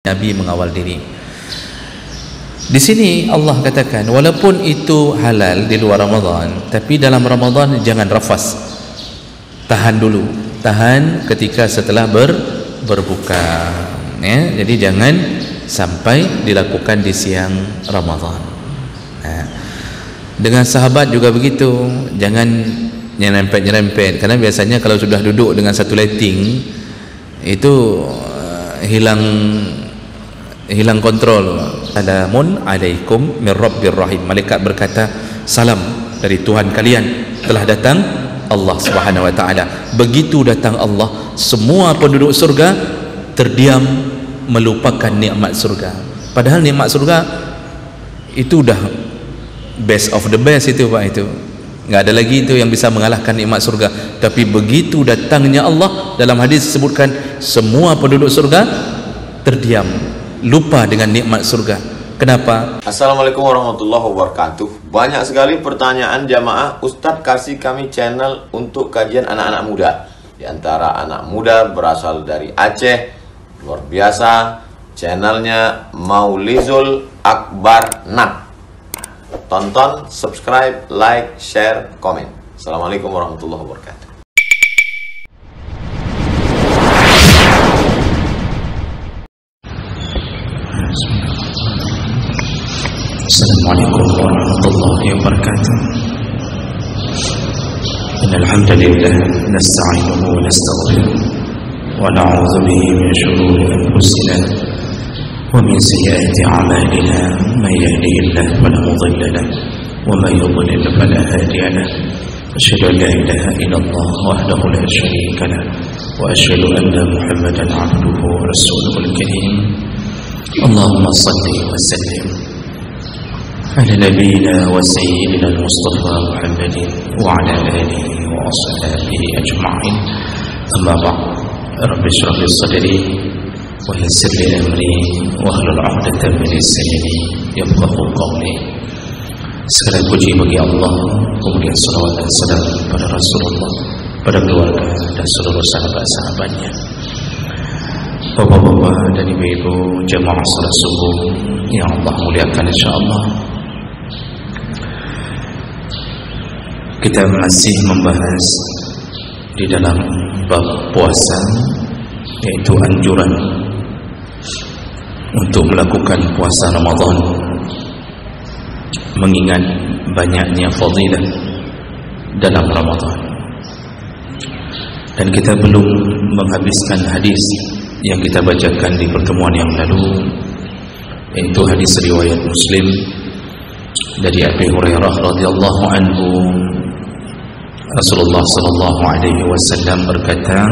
Nabi mengawal diri. Di sini Allah katakan walaupun itu halal di luar Ramadan, tapi dalam Ramadan jangan rafas. Tahan dulu, tahan ketika setelah berbuka. Ya, jadi jangan sampai dilakukan di siang Ramadan. Nah, dengan sahabat juga begitu, jangan nyerempet-nyerempet, karena biasanya kalau sudah duduk dengan satu lighting itu hilang kontrol. Salamun alaikum min rabbir rahim. Malaikat berkata, salam dari Tuhan kalian telah datang Allah Subhanahu wa taala. Begitu datang Allah, semua penduduk surga terdiam melupakan nikmat surga. Padahal nikmat surga itu dah best of the best itu Pak, itu enggak ada lagi itu yang bisa mengalahkan nikmat surga. Tapi begitu datangnya Allah, dalam hadis disebutkan semua penduduk surga terdiam, lupa dengan nikmat surga. Kenapa? Assalamualaikum warahmatullahi wabarakatuh. Banyak sekali pertanyaan jamaah, Ustadz kasih kami channel untuk kajian anak-anak muda. Di antara anak muda berasal dari Aceh, luar biasa. Channelnya Maulizul Akbar Nak. Tonton, subscribe, like, share, komen. Assalamualaikum warahmatullahi wabarakatuh. Assalamualaikum warahmatullahi wabarakatuh. Innal hamdalillah nasta'inuhu wa nastaghfiruh wa na'udzu bihi min shururi anfusina wa min sayyiati a'malina. Man yahdihillahu fala mudilla lahu wa man yudlil fala hadiya lahu. Asyhadu an la ilaha illallah wahdahu la syarika lahu wa asyhadu anna Muhammadan 'abduhu wa rasuluhul karim. Allahumma shalli wa sallim على نبينا وسيدنا المصطفى محمد وعلى آله وأصحابه أجمعين. أما بعد، رب اشرح لي صدري ويسر لي أمري واحلل عقدة من لساني يفقهوا قولي. Segala puji bagi Allah, kemudian salawat dan salam pada Rasulullah, pada keluarga dan seluruh sahabat-sahabatnya. Bapak-bapak dan ibu-ibu jamaah salat subuh yang Allah muliakan insyaallah, kita masih membahas di dalam bab puasa, yaitu anjuran untuk melakukan puasa Ramadan, mengingat banyaknya fadilah dalam Ramadan. Dan kita belum menghabiskan hadis yang kita bacakan di pertemuan yang lalu, yaitu hadis riwayat Muslim dari Abi Hurairah radhiyallahu anhu. Rasulullah sallallahu alaihi wasallam berkata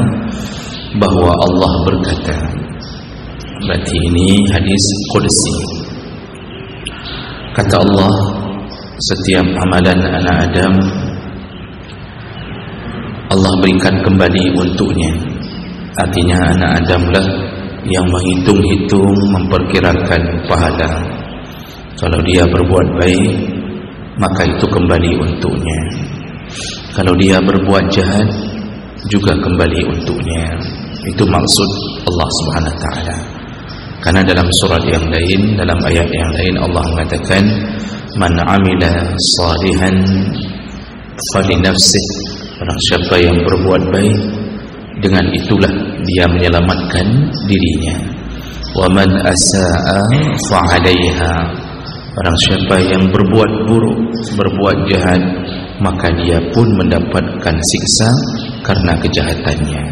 bahwa Allah berkata, berarti ini hadis qudsi. Kata Allah, setiap amalan anak Adam Allah berikan kembali untuknya. Artinya anak Adam lah yang menghitung-hitung, memperkirakan pahala. Kalau dia berbuat baik, maka itu kembali untuknya. Kalau dia berbuat jahat, juga kembali untuknya. Itu maksud Allah Subhanahu wa taala. Karena dalam surat yang lain, dalam ayat yang lain, Allah mengatakan, "Man 'amila shalihan falinafsih." Barang siapa yang berbuat baik, dengan itulah dia menyelamatkan dirinya. Wa man asaa fa 'alaiha. Barang siapa yang berbuat buruk, berbuat jahat, maka dia pun mendapatkan siksa karena kejahatannya.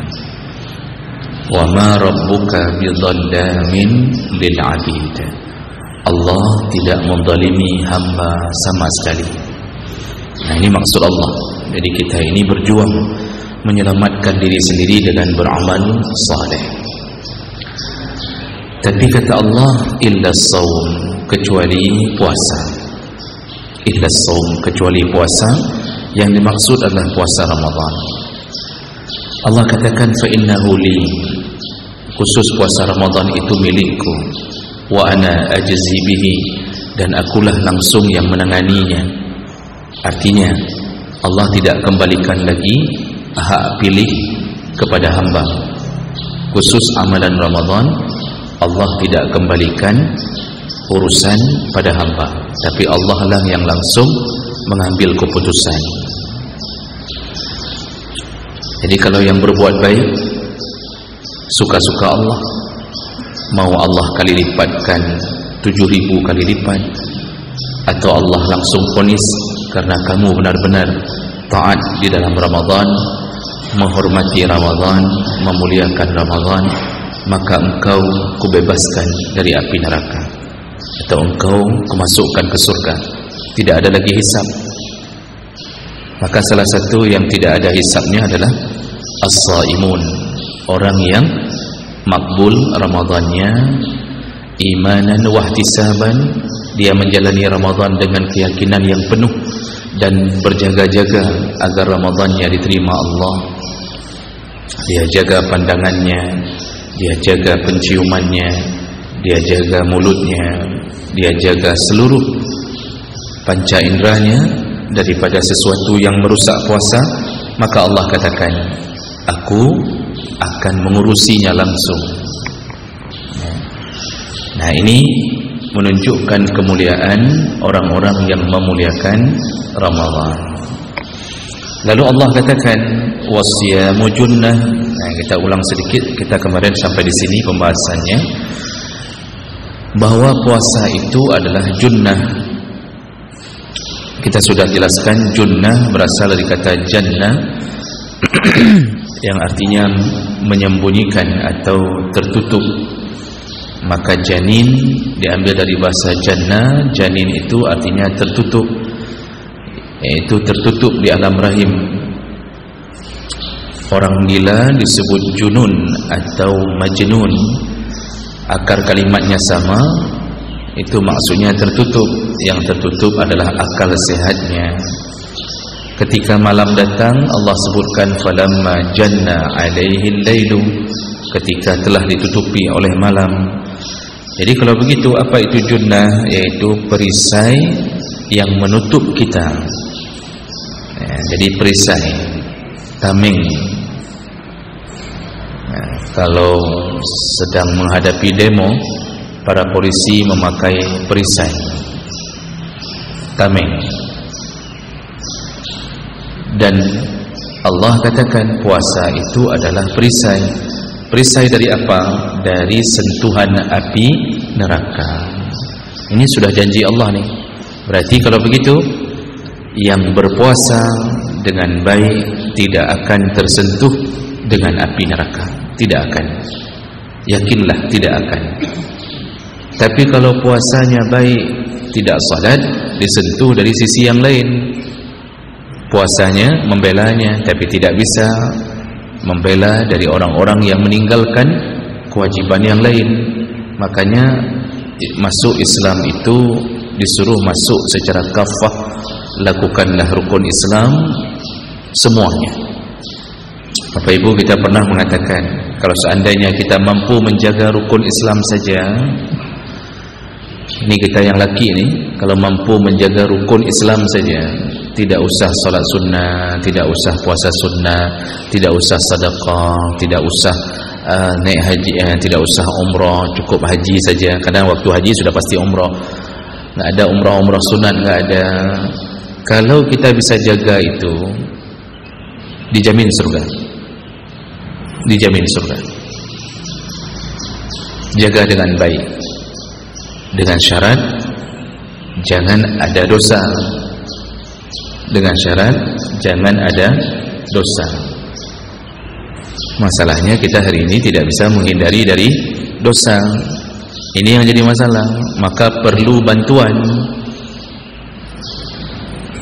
Wa ma rabbuka bidzallamin lil 'abid. Allah tidak menzalimi hamba sama sekali. Nah, ini maksud Allah. Jadi kita ini berjuang menyelamatkan diri sendiri dengan beramal saleh. Tapi kata Allah, illa shaum, kecuali puasa. Illa shaum, kecuali puasa. Yang dimaksud adalah puasa Ramadan. Allah katakan, fa innahu li, khusus puasa Ramadan itu milikku. Wa ana ajzi bihi, dan akulah langsung yang menanganinya. Artinya Allah tidak kembalikan lagi hak pilih kepada hamba. Khusus amalan Ramadan Allah tidak kembalikan urusan pada hamba, tapi Allah lah yang langsung mengambil keputusan. Jadi kalau yang berbuat baik suka-suka Allah, mau Allah kali lipatkan 7.000 kali lipat, atau Allah langsung vonis karena kamu benar-benar taat di dalam Ramadan, menghormati Ramadan, memuliakan Ramadan, maka engkau kubebaskan dari api neraka, atau engkau kumasukkan ke surga, tidak ada lagi hisab. Maka salah satu yang tidak ada hisabnya adalah as-shaimun, orang yang makbul Ramadannya imanan wa ihtisaban, dia menjalani Ramadan dengan keyakinan yang penuh dan berjaga-jaga agar Ramadannya diterima Allah. Dia jaga pandangannya, dia jaga penciumannya, dia jaga mulutnya, dia jaga seluruh panca inderanya daripada sesuatu yang merusak puasa. Maka Allah katakan, aku akan mengurusinya langsung. Nah, ini menunjukkan kemuliaan orang-orang yang memuliakan Ramadan. Lalu Allah katakan wasiyamu junnah. Nah, kita ulang sedikit, kita kemarin sampai di sini pembahasannya, bahwa puasa itu adalah junnah. Kita sudah jelaskan junnah berasal dari kata jannah yang artinya menyembunyikan atau tertutup. Maka janin diambil dari bahasa jannah. Janin itu artinya tertutup, yaitu tertutup di alam rahim. Orang gila disebut junun atau majnun. Akar kalimatnya sama, itu maksudnya tertutup. Yang tertutup adalah akal sehatnya. Ketika malam datang, Allah sebutkan falamma janna alaihi lailu, ketika telah ditutupi oleh malam. Jadi kalau begitu, apa itu junnah? Yaitu perisai yang menutup kita. Ya, jadi perisai, tameng. Nah, kalau sedang menghadapi demo, para polisi memakai perisai, tameng. Dan Allah katakan puasa itu adalah perisai. Perisai dari apa? Dari sentuhan api neraka. Ini sudah janji Allah nih. Berarti kalau begitu, yang berpuasa dengan baik tidak akan tersentuh dengan api neraka. Tidak akan. Yakinlah tidak akan. Tapi kalau puasanya baik, tidak salat, disentuh dari sisi yang lain. Puasanya membelanya, tapi tidak bisa membela dari orang-orang yang meninggalkan kewajiban yang lain. Makanya masuk Islam itu disuruh masuk secara kafah. Lakukanlah rukun Islam semuanya. Bapak Ibu, kita pernah mengatakan, kalau seandainya kita mampu menjaga rukun Islam saja, ini kita yang laki ini, kalau mampu menjaga rukun Islam saja, tidak usah salat sunnah, tidak usah puasa sunnah, tidak usah sedekah, tidak usah naik haji, tidak usah umrah, cukup haji saja. Kadang waktu haji sudah pasti umrah, nggak ada umrah sunat, nggak ada. Kalau kita bisa jaga itu, dijamin surga, dijamin surga. Jaga dengan baik, dengan syarat jangan ada dosa. Dengan syarat jangan ada dosa. Masalahnya kita hari ini tidak bisa menghindari dari dosa. Ini yang jadi masalah. Maka perlu bantuan.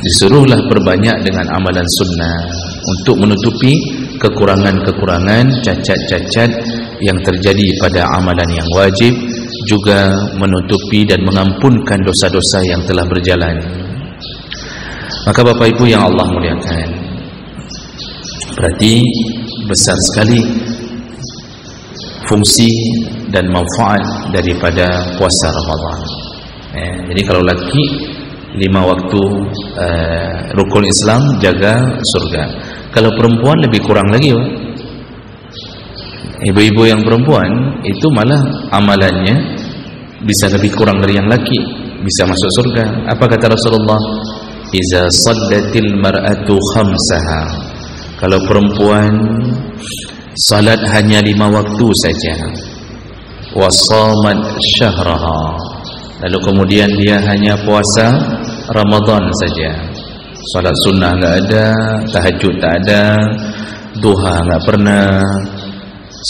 Disuruhlah perbanyak dengan amalan sunnah untuk menutupi kekurangan-kekurangan, cacat-cacat yang terjadi pada amalan yang wajib, juga menutupi dan mengampunkan dosa-dosa yang telah berjalan. Maka Bapak Ibu yang Allah muliakan, berarti besar sekali fungsi dan manfaat daripada puasa Ramadan. Jadi kalau laki 5 waktu rukun Islam, jaga surga. Kalau perempuan lebih kurang lagi, Pak. Ibu-ibu yang perempuan itu malah amalannya bisa lebih kurang dari yang laki, bisa masuk surga. Apa kata Rasulullah? Iza sallatil mar'atu khamsaha, kalau perempuan salat hanya 5 waktu saja, wa shamat syahraha, lalu kemudian dia hanya puasa Ramadan saja, salat sunnah enggak ada, tahajud tak ada, duha enggak pernah,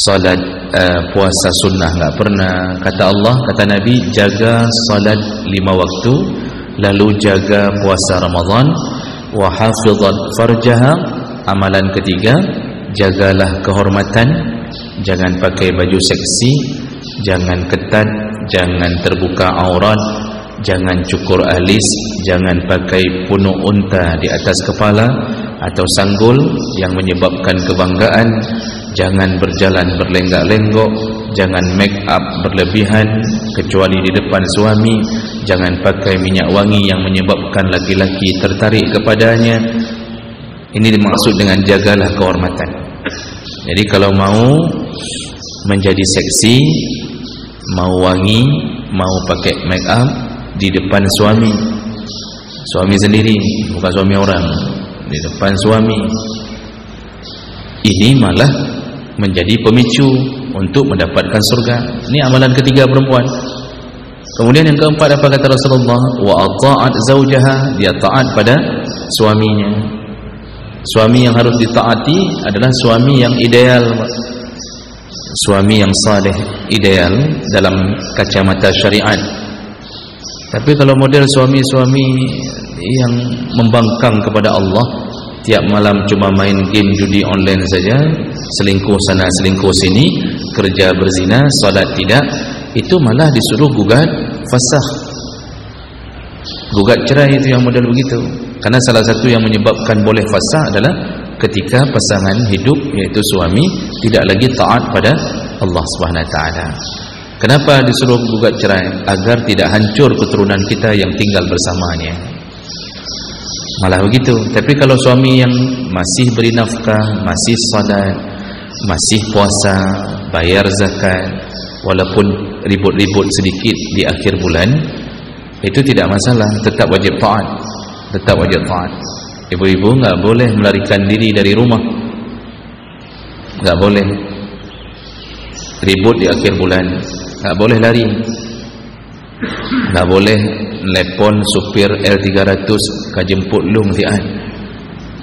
salat puasa sunnah enggak pernah. Kata Allah, kata Nabi, jaga salat 5 waktu, lalu jaga puasa Ramadan, wa hafizat farjaha, amalan ketiga, jagalah kehormatan, jangan pakai baju seksi, jangan ketat, jangan terbuka aurat, jangan cukur alis, jangan pakai punuk unta di atas kepala atau sanggul yang menyebabkan kebanggaan, jangan berjalan berlenggak-lenggok, jangan make up berlebihan kecuali di depan suami, jangan pakai minyak wangi yang menyebabkan laki-laki tertarik kepadanya. Ini dimaksud dengan jagalah kehormatan. Jadi kalau mau menjadi seksi, mau wangi, mau pakai make up di depan suami, suami sendiri, bukan suami orang, di depan suami, ini malah menjadi pemicu untuk mendapatkan surga. Ini amalan ketiga perempuan. Kemudian yang keempat, apa kata Rasulullah? Wa ata'at zawjaha, dia taat pada suaminya. Suami yang harus ditaati adalah suami yang ideal, suami yang saleh, ideal dalam kacamata syariat. Tapi kalau model suami-suami yang membangkang kepada Allah, tiap malam cuma main game judi online saja, selingkuh sana selingkuh sini, kerja berzina, salat tidak, itu malah disuruh gugat fasakh, gugat cerai. Itu yang model begitu. Karena salah satu yang menyebabkan boleh fasakh adalah ketika pasangan hidup, yaitu suami, tidak lagi taat pada Allah Subhanahu wa taala. Kenapa disuruh gugat cerai? Agar tidak hancur keturunan kita yang tinggal bersamanya. Malah begitu. Tapi kalau suami yang masih beri nafkah, masih salat, masih puasa, bayar zakat, walaupun ribut-ribut sedikit di akhir bulan, itu tidak masalah, tetap wajib taat, tetap wajib taat. Ibu-ibu enggak boleh melarikan diri dari rumah, enggak boleh ribut di akhir bulan, enggak boleh lari, enggak boleh telepon supir L300 kajemput lung tian,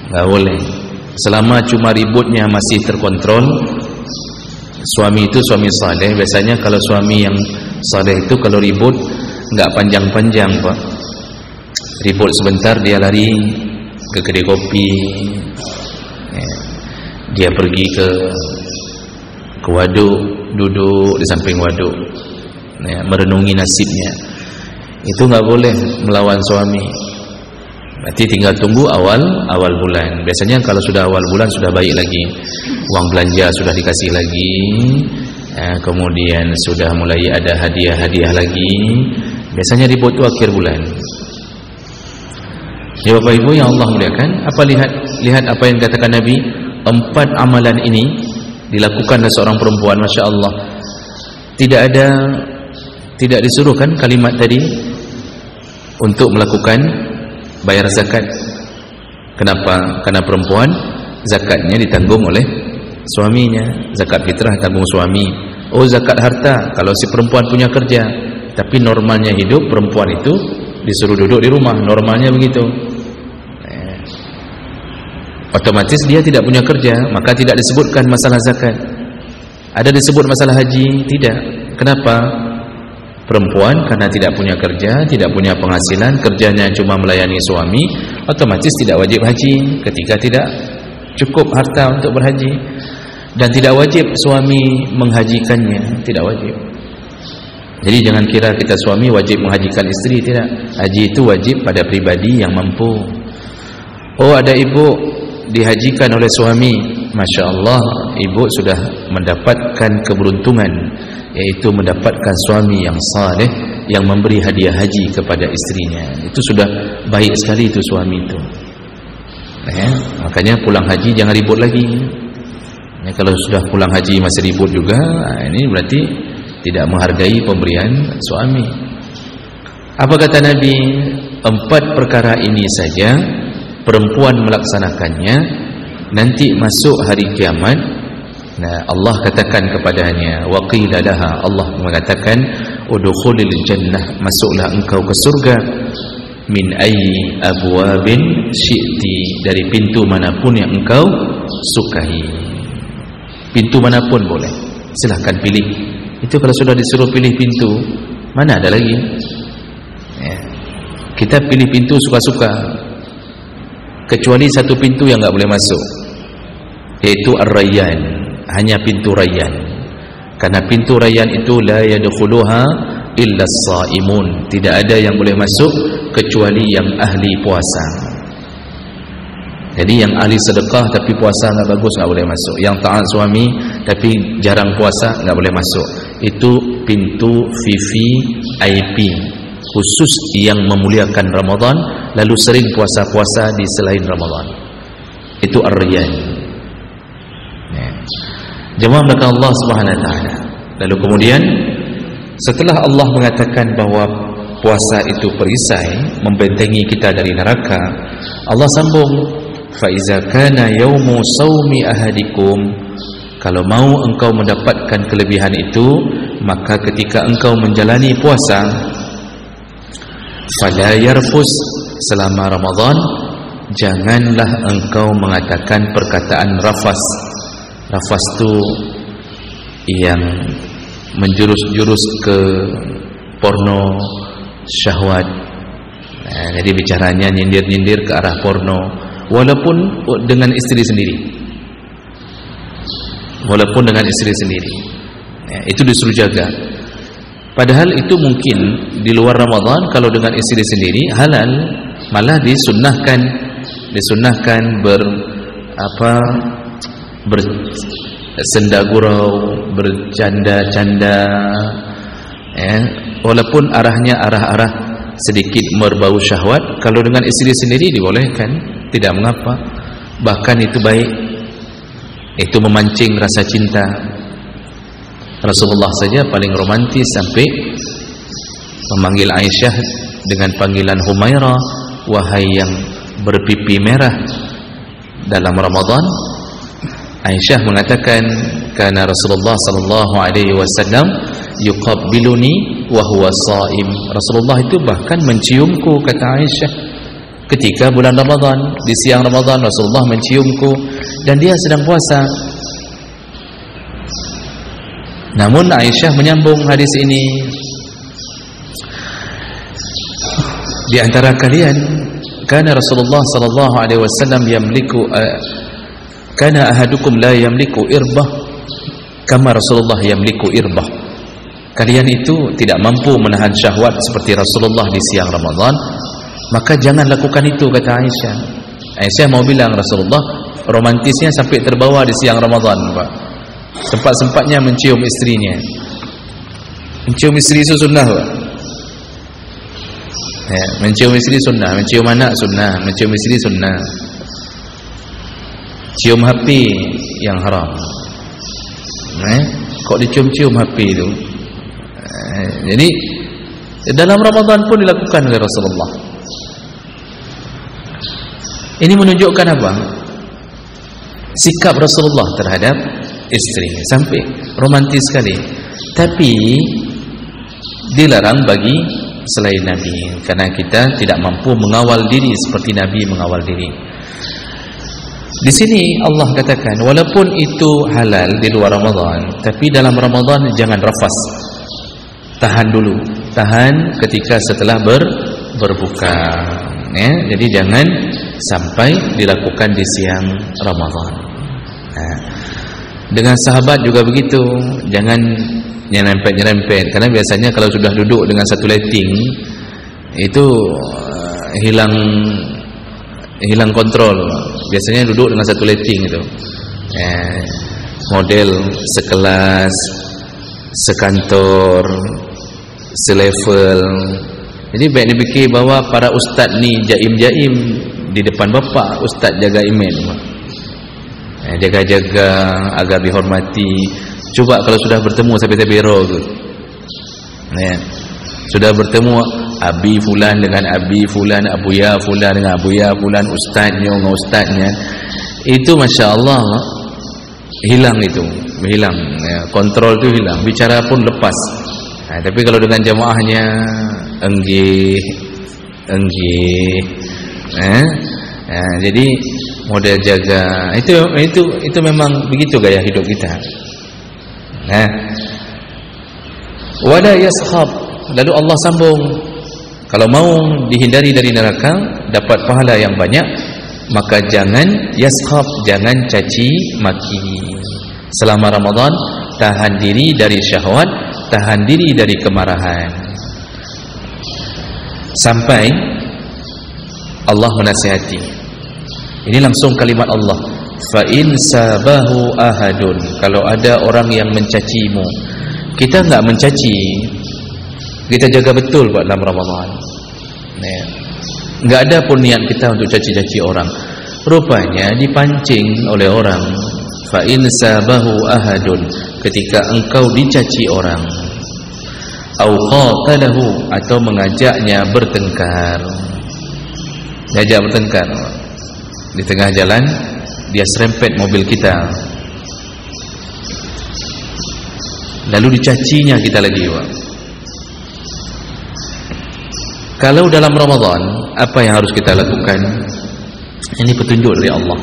enggak boleh. Selama cuma ributnya masih terkontrol. Suami itu suami saleh. Biasanya kalau suami yang saleh itu kalau ribut enggak panjang-panjang, Pak. Ribut sebentar dia lari ke kedai kopi, dia pergi ke waduk, duduk di samping waduk, merenungi nasibnya. Itu enggak boleh melawan suami. Nanti tinggal tunggu awal bulan. Biasanya kalau sudah awal bulan sudah baik lagi, uang belanja sudah dikasih lagi, kemudian sudah mulai ada hadiah-hadiah lagi. Biasanya ribut itu akhir bulan. Ya Bapak Ibu yang Allah muliakan, apa lihat apa yang katakan Nabi, 4 amalan ini dilakukan oleh seorang perempuan, Masya Allah. Tidak disuruhkan kalimat tadi untuk melakukan bayar zakat. Kenapa? Karena perempuan zakatnya ditanggung oleh suaminya. Zakat fitrah tanggung suami. Oh, zakat harta kalau si perempuan punya kerja. Tapi normalnya hidup perempuan itu disuruh duduk di rumah, normalnya begitu. Otomatis dia tidak punya kerja, maka tidak disebutkan masalah zakat. Ada disebut masalah haji? Tidak. Kenapa? Perempuan karena tidak punya kerja, tidak punya penghasilan, kerjanya cuma melayani suami, otomatis tidak wajib haji ketika tidak cukup harta untuk berhaji. Dan tidak wajib suami menghajikannya, tidak wajib. Jadi jangan kira kita suami wajib menghajikan istri, tidak. Haji itu wajib pada pribadi yang mampu. Oh, ada ibu dihajikan oleh suami, Masya Allah, ibu sudah mendapatkan keberuntungan, yaitu mendapatkan suami yang saleh, yang memberi hadiah haji kepada istrinya. Itu sudah baik sekali itu suami itu. Makanya pulang haji jangan ribut lagi. Kalau sudah pulang haji masih ribut juga, ini berarti tidak menghargai pemberian suami. Apa kata Nabi? 4 perkara ini saja perempuan melaksanakannya, nanti masuk hari kiamat, nah Allah katakan kepadanya, wa qila laha, Allah mengatakan, udkhulil jannah, masuklah engkau ke surga, min ayyi abwabin syi'ti, dari pintu manapun yang engkau sukai. Pintu manapun boleh, silahkan pilih. Itu kalau sudah disuruh pilih pintu, mana ada lagi ya. Kita pilih pintu suka-suka, kecuali satu pintu yang enggak boleh masuk, yaitu Ar-Rayyan, hanya pintu Rayyan. Karena pintu Rayyan itu la yadkhuluha illa as-saimun, tidak ada yang boleh masuk kecuali yang ahli puasa. Jadi yang ahli sedekah tapi puasa enggak bagus, enggak boleh masuk. Yang taat suami tapi jarang puasa, enggak boleh masuk. Itu pintu VVIP, khusus yang memuliakan Ramadan lalu sering puasa-puasa di selain Ramadan. Itu Ar-Rayyan. Jemaah belakang Allah Subhanahu wa taala. Lalu kemudian setelah Allah mengatakan bahwa puasa itu perisai, membentengi kita dari neraka, Allah sambung, fa iza kana yaumu shaumi ahadikum, kalau mau engkau mendapatkan kelebihan itu, maka ketika engkau menjalani puasa, fala yarfus, selama Ramadan janganlah engkau mengatakan perkataan rafas. Rafas itu yang menjurus-jurus ke porno, syahwat. Nah, jadi bicaranya nyindir-nyindir ke arah porno, walaupun dengan istri sendiri. Walaupun dengan istri sendiri. Ya, itu disuruh jaga. Padahal itu mungkin di luar Ramadan, kalau dengan istri sendiri halal, malah disunnahkan bersenda gurau, bercanda-canda, ya, walaupun arahnya arah-arah sedikit merbau syahwat. Kalau dengan istri sendiri dibolehkan, tidak mengapa, bahkan itu baik, itu memancing rasa cinta. Rasulullah saja paling romantis sampai memanggil Aisyah dengan panggilan Humairah, wahai yang berpipi merah. Dalam Ramadan Aisyah mengatakan, karena Rasulullah sallallahu alaihi wasallam yuqabbiluni wa huwa shaim. Rasulullah itu bahkan menciumku, kata Aisyah, ketika bulan Ramadan, di siang Ramadan Rasulullah menciumku dan dia sedang puasa. Namun Aisyah menyambung hadis ini, di antara kalian, karena Rasulullah sallallahu alaihi wasallam yamliku kana ahadukum la yamliku irbah kama Rasulullah yamliku irbah. Kalian itu tidak mampu menahan syahwat seperti Rasulullah di siang Ramadan, maka jangan lakukan itu, kata Aisyah. Aisyah mau bilang Rasulullah romantisnya sampai terbawa di siang Ramadan, Pak. Sempat-sempatnya mencium istrinya. Mencium istri itu sunnah, Pak. Ya, mencium istri sunnah, mencium anak sunnah, mencium istri sunnah. Cium HP yang haram. Kok dicium-cium HP itu? Jadi dalam Ramadan pun dilakukan oleh Rasulullah. Ini menunjukkan apa? Sikap Rasulullah terhadap istri sampai romantis sekali. Tapi dilarang bagi selain Nabi, karena kita tidak mampu mengawal diri seperti Nabi mengawal diri. Di sini Allah katakan, walaupun itu halal di luar Ramadan, tapi dalam Ramadan jangan rafas. Tahan dulu, tahan ketika setelah berbuka, ya. Jadi jangan sampai dilakukan di siang Ramadan. Nah, dengan sahabat juga begitu, jangan nyerempet-nyerempet, karena biasanya kalau sudah duduk dengan satu letting itu hilang kontrol. Biasanya duduk dengan satu letting itu, model sekelas, sekantor, selevel. Jadi baik dipikir bahwa para ustaz ni jaim-jaim di depan bapak, ustaz jaga iman. jaga-jaga agar dihormati. Coba kalau sudah bertemu sampai bero tu, sudah bertemu Abi Fulan dengan Abi Fulan, Abuya Fulan dengan Abuya Fulan, ustaznya dengan ustaznya, itu Masya Allah hilang, itu hilang, kontrol tu hilang, bicara pun lepas. Tapi kalau dengan jamaahnya enggih, jadi model jaga itu memang begitu gaya hidup kita. Wala yaskhab, lalu Allah sambung, kalau mau dihindari dari neraka, dapat pahala yang banyak, maka jangan yaskhab, jangan caci maki. Selama Ramadan tahan diri dari syahwat, tahan diri dari kemarahan, sampai Allah menasihati. Ini langsung kalimat Allah, fa in sabahu ahadun, kalau ada orang yang mencacimu. Kita enggak mencaci, kita jaga betul buat dalam Ramadan. Enggak ada pun niat kita untuk caci-caci orang. Rupanya dipancing oleh orang. Fa in sabahu ahadun, ketika engkau dicaci orang, au qatalahu, atau mengajaknya bertengkar. Ngajak bertengkar di tengah jalan, dia serempet mobil kita, lalu dicacinya kita lagi. Kalau dalam Ramadan, apa yang harus kita lakukan? Ini petunjuk dari Allah.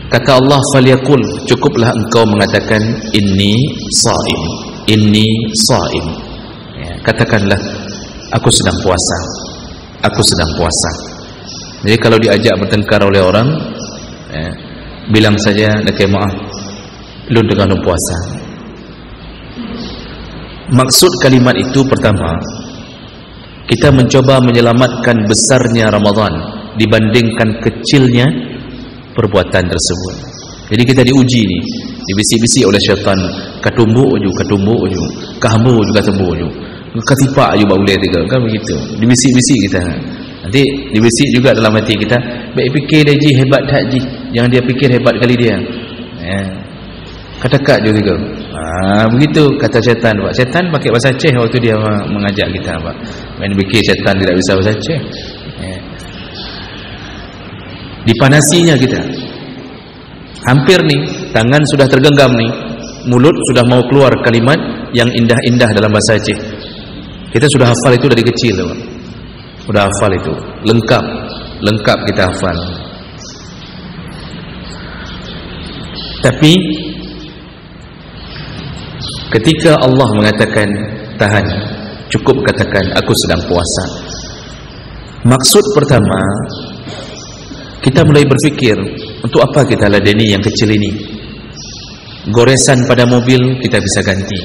Kata Allah, falyakul, cukuplah engkau mengatakan inni shaim, inni shaim. Katakanlah, aku sedang puasa, aku sedang puasa. Jadi kalau diajak bertengkar oleh orang, bilang saja, "Nakay maaf, lu dengan puasa." Maksud kalimat itu pertama, kita mencoba menyelamatkan besarnya Ramadan dibandingkan kecilnya perbuatan tersebut. Jadi kita diuji ni, dibisik-bisik oleh syaitan, katumbuk uju, kahambu juga tumbuh uju, katipak uju boleh tiga, kan begitu. Dibisik-bisik kita. Nanti dibisik juga dalam hati kita, baik fikir dia ji hebat tak ji, jangan dia fikir hebat kali dia. Kata-kata juga. Begitu kata syaitan. Syaitan pakai bahasa Aceh waktu dia mengajak kita, Pak. Main fikir syaitan tidak bisa bahasa Aceh. Dipanasinya kita. Hampir nih, tangan sudah tergenggam nih, mulut sudah mau keluar kalimat yang indah-indah dalam bahasa Aceh. Kita sudah hafal itu dari kecil, Pak. Sudah hafal itu, lengkap kita hafal. Tapi ketika Allah mengatakan tahan, cukup katakan aku sedang puasa. Maksud pertama, kita mulai berfikir, untuk apa kita ladeni yang kecil ini? Goresan pada mobil kita bisa ganti.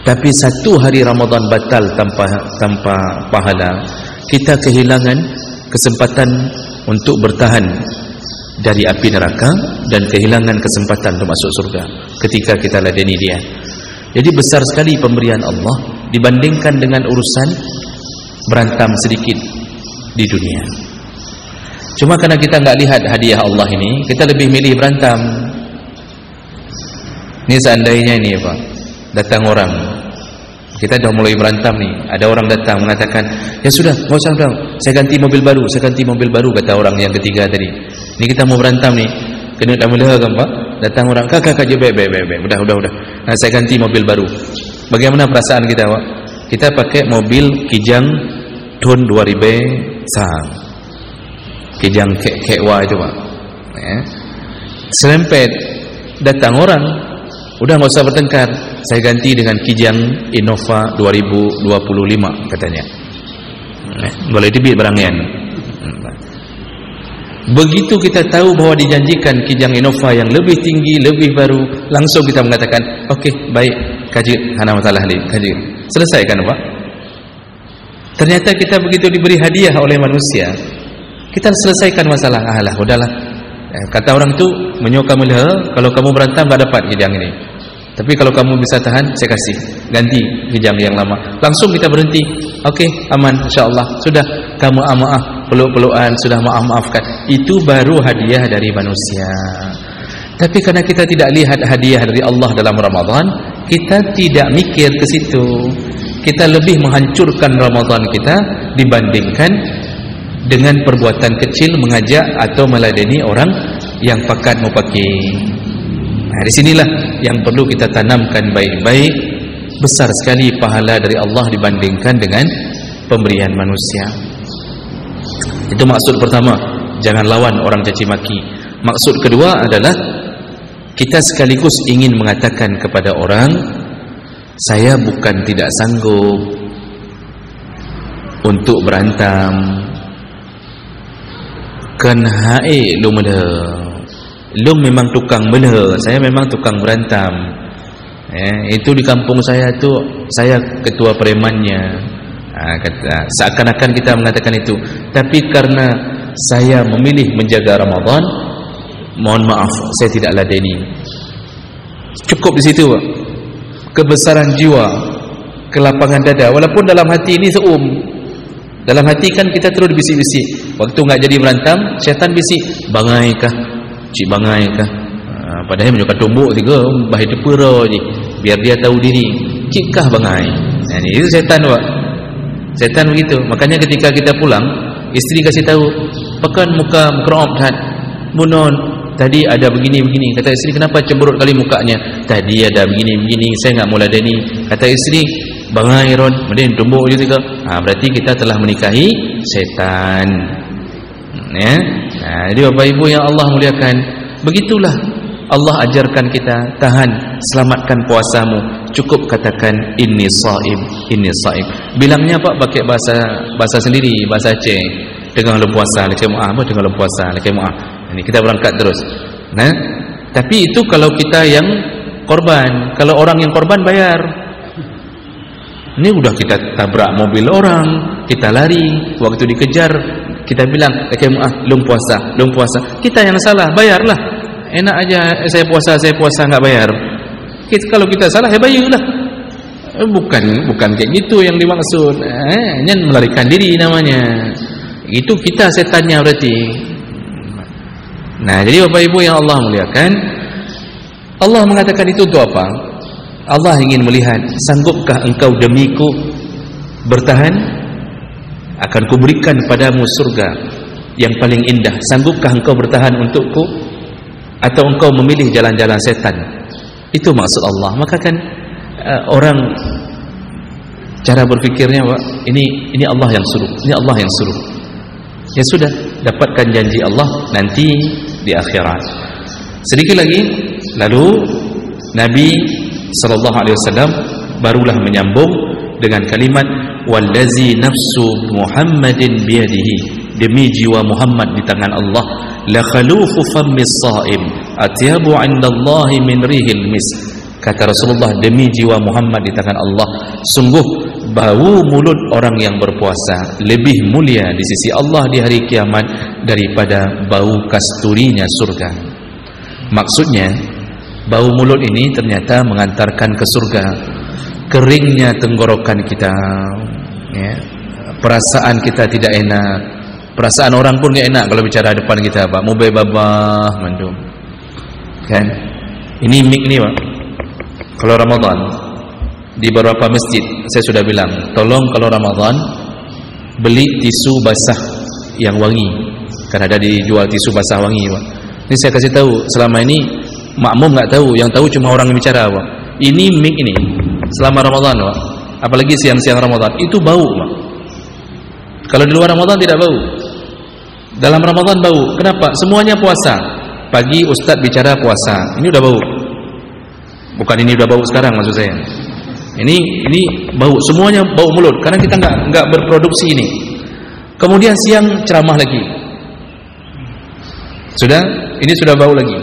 Tapi satu hari Ramadan batal tanpa pahala, kita kehilangan kesempatan untuk bertahan dari api neraka dan kehilangan kesempatan untuk masuk surga ketika kita ladeni dia. Jadi besar sekali pemberian Allah dibandingkan dengan urusan berantam sedikit di dunia. Cuma karena kita enggak lihat hadiah Allah ini, kita lebih milih berantem. Ini seandainya ini, Pak, datang orang, kita dah mulai berantem nih, ada orang datang mengatakan, ya sudah, enggak usah dong, saya ganti mobil baru, kata orang yang ketiga tadi. Ini kita mau berantem nih, kena dah mula kan, Pak? Datang orang, kakak je, baik, udah. Nah, saya ganti mobil baru. Bagaimana perasaan kita, Pak? Kita pakai mobil Kijang tahun 2000 sahang. Kijang kekwa itu, Pak. Serempet, datang orang, udah nggak usah bertengkar, saya ganti dengan Kijang Innova 2025 katanya. Boleh dibit barangnya. Begitu kita tahu bahwa dijanjikan Kijang Innova yang lebih tinggi, lebih baru, langsung kita mengatakan, okey, baik, kaji hana masalah ni, kaji. Selesaikan, Pak. Ternyata kita begitu diberi hadiah oleh manusia, kita selesaikan masalah. Alah, udahlah. Kata orang itu, menyokong mula, kalau kamu berantem tak dapat Kijang ini. Tapi kalau kamu bisa tahan, saya kasih, ganti Kijang yang lama. Langsung kita berhenti. Okey, aman, insyaAllah. Sudah, kamu maaf, peluk-pelukan, sudah maaf-maafkan. Itu baru hadiah dari manusia. Tapi karena kita tidak lihat hadiah dari Allah dalam Ramadan, kita tidak mikir ke situ. Kita lebih menghancurkan Ramadan kita dibandingkan dengan perbuatan kecil mengajak atau meladeni orang yang pakat mupaki. Nah, di sinilah yang perlu kita tanamkan baik-baik. Besar sekali pahala dari Allah dibandingkan dengan pemberian manusia. Itu maksud pertama, jangan lawan orang caci maki. Maksud kedua adalah kita sekaligus ingin mengatakan kepada orang, saya bukan tidak sanggup untuk berantam. Kan hae lu mele. Lu memang tukang mele, saya memang tukang berantam. Itu di kampung saya tu saya ketua premannya. Kata seakan-akan kita mengatakan itu. Tapi karena saya memilih menjaga Ramadan, mohon maaf saya tidak ladeni. Cukup di situ, Pak. Kebesaran jiwa, kelapangan dada. Walaupun dalam hati ini seum. Dalam hati kan kita terus bisik-bisik. Waktu enggak jadi berantam, syaitan bisik, bangai kah? Cik bangai kah? Padahal menjadi tumbuk tiga bahaya tepera je. Biar dia tahu diri. Cik kah bangai? Nah, itu syaitan, Pak. Syaitan begitu. Makanya ketika kita pulang, isteri kasih tahu, pekan muka mukroop tat. Munon, tadi ada begini-begini. Kata isteri, kenapa cemberut kali mukanya? Tadi ada begini-begini, saya enggak mau ladeni. Kata isteri, bangai ron, kemudian tumbuk je tiga. Berarti kita telah menikahi syaitan. Ya. Nah, jadi Bapak Ibu yang Allah muliakan, begitulah Allah ajarkan kita, tahan, selamatkan puasamu. Cukup katakan inni shaim, inni shaim. Bilangnya Pak pakai bahasa sendiri, bahasa Aceh. Dengan lu puasa, lekeh muah, apa dengan lu puasa, lekeh muah. Ini kita berangkat terus. Nah, tapi itu kalau kita yang korban. Kalau orang yang korban bayar. Ini udah kita tabrak mobil orang, kita lari, waktu dikejar kita bilang, lekeh muah, lu puasa. Kita yang salah, bayarlah. Enak aja saya puasa enggak bayar. Kalau kita salah ya bayarlah. Bukan kayak gitu yang dimaksud. Ini melarikan diri namanya. Itu kita setannya berarti. Nah, jadi Bapak Ibu yang Allah muliakan, Allah mengatakan itu untuk apa? Allah ingin melihat, sanggupkah engkau demiku bertahan? Akan kuberikan padamu surga yang paling indah. Sanggupkah engkau bertahan untukku? Atau engkau memilih jalan-jalan setan? Itu maksud Allah. Maka kan orang cara berfikirnya, Pak, ini Allah yang suruh, ini Allah yang suruh. Ya sudah, dapatkan janji Allah nanti di akhirat. Sedikit lagi, lalu Nabi SAW barulah menyambung dengan kalimat wallazi nafsu Muhammadin biyadihi, demi jiwa Muhammad di tangan Allah, la khalufu fammis shaim atyabu 'indallahi min rihil mis. Kata Rasulullah, demi jiwa Muhammad di tangan Allah, sungguh bau mulut orang yang berpuasa lebih mulia di sisi Allah di hari kiamat daripada bau kasturinya surga. Maksudnya, bau mulut ini ternyata mengantarkan ke surga. Keringnya tenggorokan kita, ya, perasaan kita tidak enak. Perasaan orang pun tidak enak kalau bicara depan kita, Pak. Mubai babah mandum. Kan? Ini mik ni, Pak. Kalau Ramadan di beberapa masjid saya sudah bilang, tolong kalau Ramadan beli tisu basah yang wangi. Kan ada dijual tisu basah wangi, Pak. Ini saya kasih tahu, selama ini makmum enggak tahu, yang tahu cuma orang yang bicara, Pak. Ini mik ini selama Ramadan, Pak. Apalagi siang-siang Ramadan, itu bau, Pak. Kalau di luar Ramadan tidak bau. Dalam Ramadan bau. Kenapa? Semuanya puasa. Pagi Ustaz bicara puasa. Ini udah bau. Bukan ini udah bau sekarang maksud saya. Ini bau. Semuanya bau mulut karena kita enggak berproduksi ini. Kemudian siang ceramah lagi. Ini sudah bau lagi.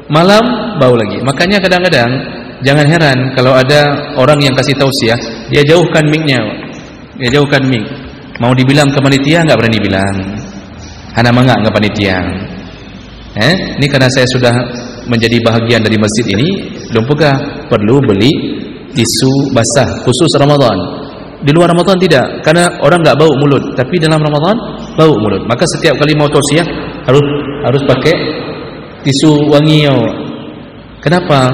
Malam bau lagi. Makanya kadang-kadang jangan heran kalau ada orang yang kasih tausiah, dia jauhkan mic-nya. Dia jauhkan mic. Mau dibilang ke panitia enggak berani bilang. Hana mangga enggak panitia. Ini karena saya sudah menjadi bahagian dari masjid ini, perlu beli tisu basah khusus Ramadan. Di luar Ramadan tidak, karena orang enggak bau mulut, tapi dalam Ramadan bau mulut. Maka setiap kali mau tausiah harus pakai tisu wangi. Kenapa?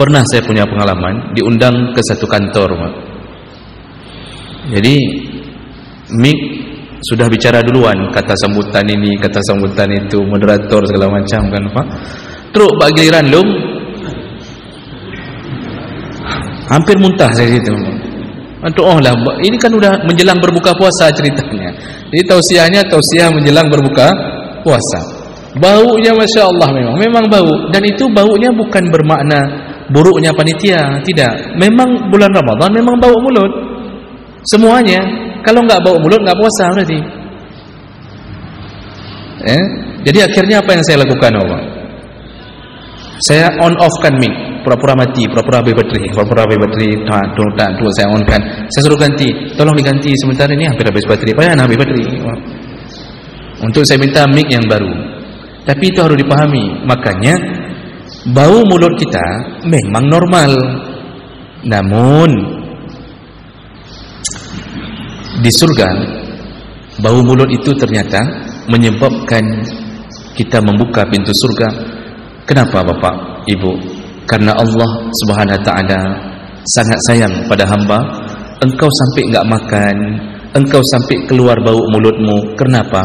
Pernah saya punya pengalaman diundang ke satu kantor, Pak. Jadi mik sudah bicara duluan, kata sambutan ini, kata sambutan itu, moderator segala macam kan, Pak. Terus Pak giliran lum, hampir muntah saya situ. Oh lah, ini kan udah menjelang berbuka puasa ceritanya. Jadi tausiah menjelang berbuka puasa. Baunya Masya Allah, memang bau. Dan itu baunya bukan bermakna buruknya panitia, tidak. Memang bulan Ramadan memang bau mulut semuanya. Kalau nggak bau mulut nggak puasa berarti. Jadi akhirnya apa yang saya lakukan, Pak? Saya on off kan mic, pura-pura mati, pura-pura habis bateri, saya on kan. Saya suruh ganti, tolong diganti sebentar, ini hampir habis bateri. Payah habis bateri. Untuk saya minta mic yang baru. Tapi itu harus dipahami. Makanya bau mulut kita memang normal. Namun di surga bau mulut itu ternyata menyebabkan kita membuka pintu surga. Kenapa Bapak, Ibu? Karena Allah Subhanahu wa taala sangat sayang pada hamba. Engkau sampai enggak makan, engkau sampai keluar bau mulutmu, kenapa?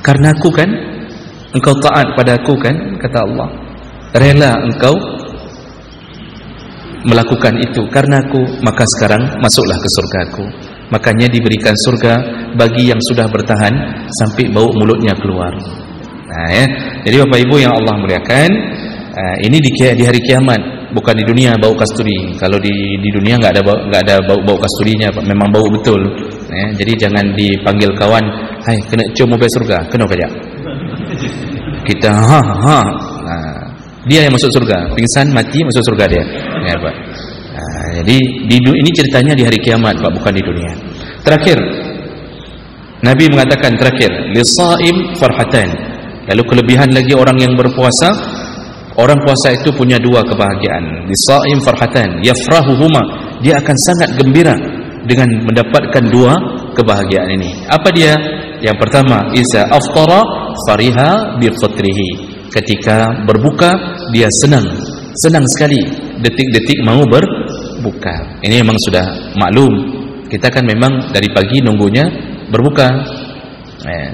Karena aku kan, engkau taat pada aku kan, kata Allah. Rela engkau melakukan itu karena aku, maka sekarang masuklah ke surgaku. Makanya diberikan surga bagi yang sudah bertahan sampai bau mulutnya keluar. Nah, jadi Bapak Ibu yang Allah muliakan, ini di hari kiamat, bukan di dunia bau kasturi. Kalau di dunia nggak ada bau kasturinya, memang bau betul. Jadi jangan dipanggil kawan, hai kena cium mobil surga, kena aja. Kita Nah, dia yang masuk surga, pingsan mati masuk surga dia. Ya, Pak. Jadi ini ceritanya di hari kiamat, Pak, bukan di dunia. Terakhir, Nabi mengatakan lisaim farhatan. Lalu kelebihan lagi orang yang berpuasa, orang puasa itu punya dua kebahagiaan. Lisaim farhatan, yafrahuhuma, dia akan sangat gembira dengan mendapatkan dua kebahagiaan ini. Apa dia? Yang pertama, iza aftara fariha bi fitrihi. Ketika berbuka dia senang sekali, detik-detik mau berbuka. Ini memang sudah maklum. Kita kan memang dari pagi nunggunya berbuka.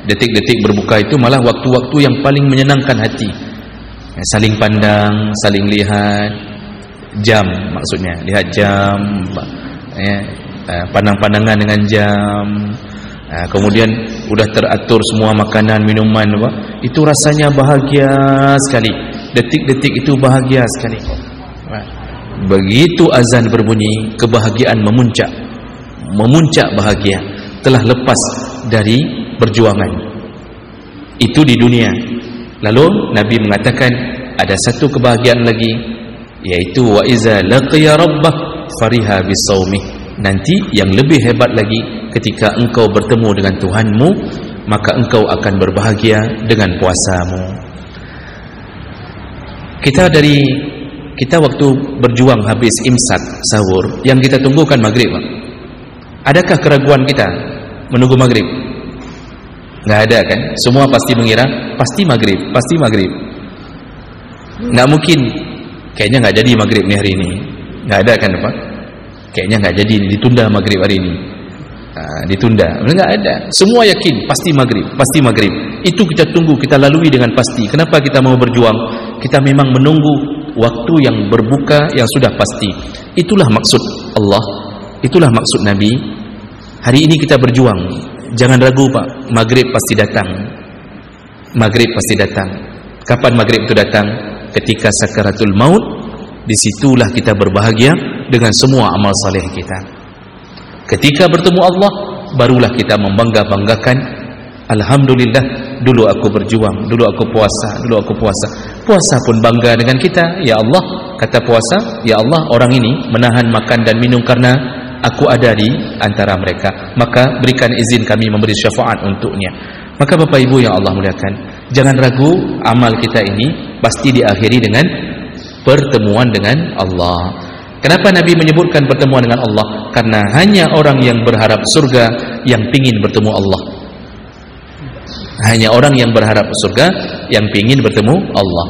Detik-detik berbuka itu malah waktu-waktu yang paling menyenangkan hati. Saling pandang, saling lihat jam, maksudnya lihat jam, pandang-pandangan dengan jam. Kemudian udah teratur semua makanan, minuman, itu rasanya bahagia sekali. Detik-detik itu bahagia sekali. Begitu azan berbunyi, kebahagiaan memuncak bahagia, telah lepas dari perjuangan. Itu di dunia. Lalu Nabi mengatakan ada satu kebahagiaan lagi, yaitu wa iza laqiya rabbah fariha bisawmih. Nanti yang lebih hebat lagi, ketika engkau bertemu dengan Tuhanmu, maka engkau akan berbahagia dengan puasamu. Kita waktu berjuang habis imsak sahur, yang kita tunggukan maghrib, Pak. Adakah keraguan kita menunggu maghrib? Nggak ada kan? Semua pasti mengira pasti maghrib. Nggak mungkin, kayaknya nggak jadi maghrib nih hari ini. Nggak ada kan, Pak? Kayaknya nggak jadi, ditunda maghrib hari ini. Ditunda, nggak ada. Semua yakin pasti maghrib. Itu kita tunggu, kita lalui dengan pasti. Kenapa kita mau berjuang? Kita memang menunggu waktu yang berbuka yang sudah pasti. Itulah maksud Allah, itulah maksud Nabi. Hari ini kita berjuang. Jangan ragu, Pak, maghrib pasti datang. Kapan maghrib itu datang? Ketika sakaratul maut. Disitulah kita berbahagia dengan semua amal saleh kita. Ketika bertemu Allah, barulah kita membangga-banggakan, alhamdulillah, dulu aku berjuang, dulu aku puasa. Puasa pun bangga dengan kita. Ya Allah, kata puasa, ya Allah, orang ini menahan makan dan minum karena aku ada di antara mereka, maka berikan izin kami memberi syafaat untuknya. Maka Bapak Ibu yang Allah muliakan, jangan ragu, amal kita ini pasti diakhiri dengan pertemuan dengan Allah. Kenapa Nabi menyebutkan pertemuan dengan Allah? Karena hanya orang yang berharap surga yang pingin bertemu Allah. Hanya orang yang berharap surga yang pingin bertemu Allah.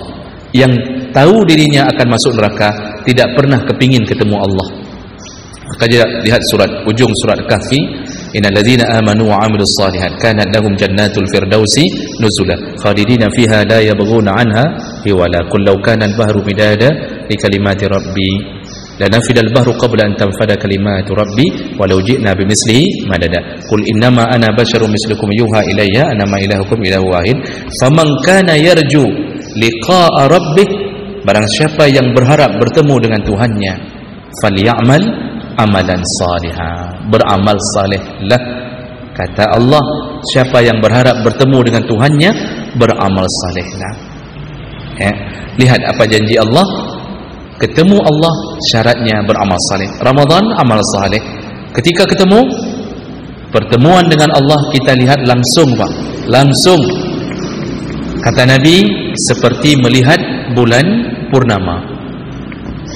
yang tahu dirinya akan masuk neraka tidak pernah kepingin ketemu Allah. Maka lihat ujung surat Kahfi, innal ladzina amanu wa 'amilus shalihat kanat lahum jannatul firdausi nuzula khalidina fiha la yabghuna 'anha hiwala qul law kana al-bahru midada li kalimati rabbi lanafida al-bahru qabla an tanfada kalimatu rabbi walau ji'na bimithlihi madada qul innama ana basharun mislukum yuha ilayya annama ilahukum ilahu wahid faman kana yarju liqa'a rabbih, barang siapa yang berharap bertemu dengan Tuhannya, falyamal amalan salihah, beramal salehlah. Kata Allah, siapa yang berharap bertemu dengan Tuhannya, beramal salehlah. Lihat apa janji Allah, ketemu Allah syaratnya beramal saleh. Ramadan amal saleh. Ketika ketemu, pertemuan dengan Allah kita lihat langsung, Pak, langsung. Kata Nabi, seperti melihat bulan purnama.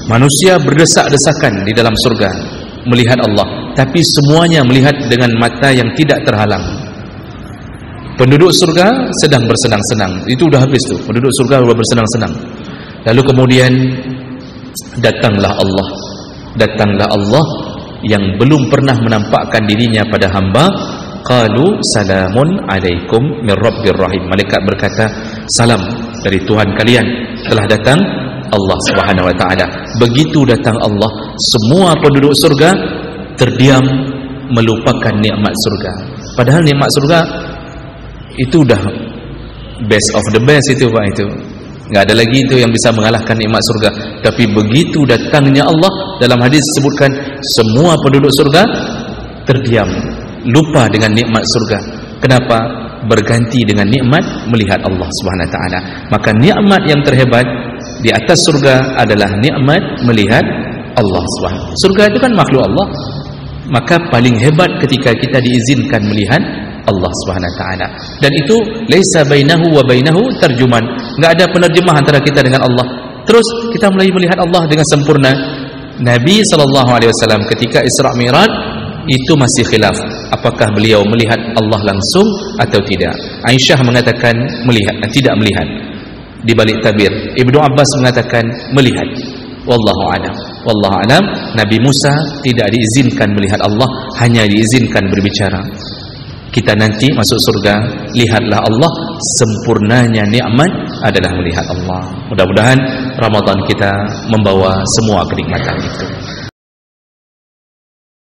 Manusia berdesak-desakan di dalam surga melihat Allah, tapi semuanya melihat dengan mata yang tidak terhalang. Penduduk surga sedang bersenang-senang, itu udah habis tuh, penduduk surga sudah bersenang-senang. Lalu kemudian datanglah Allah yang belum pernah menampakkan dirinya pada hamba. Qalu salamun alaikum min rabbir rahim. Malaikat berkata, salam dari Tuhan kalian, telah datang Allah Subhanahu wa taala. Begitu datang Allah, semua penduduk surga terdiam melupakan nikmat surga. Padahal nikmat surga itu dah best of the best itu, Pak, itu. Enggak ada lagi itu yang bisa mengalahkan nikmat surga. Tapi begitu datangnya Allah, dalam hadis disebutkan semua penduduk surga terdiam, lupa dengan nikmat surga. Kenapa? Berganti dengan nikmat melihat Allah Subhanahu wa taala. Maka nikmat yang terhebat di atas surga adalah nikmat melihat Allah Subhanahu. Surga itu kan makhluk Allah. Maka paling hebat ketika kita diizinkan melihat Allah Subhanahu wa taala. Dan itu laisa bainahu wa bainahu tarjuman. Enggak ada penerjemah antara kita dengan Allah. Terus kita mulai melihat Allah dengan sempurna. Nabi sallallahu alaihi wasallam ketika Isra Mi'raj itu masih khilaf, apakah beliau melihat Allah langsung atau tidak. Aisyah mengatakan melihat, tidak melihat. Di balik tabir Ibnu Abbas mengatakan melihat. Wallahu a'lam. Wallahu a'lam. Nabi Musa tidak diizinkan melihat Allah, hanya diizinkan berbicara. Kita nanti masuk surga, lihatlah Allah, sempurnanya nikmat adalah melihat Allah. Mudah-mudahan Ramadan kita membawa semua kenikmatan itu.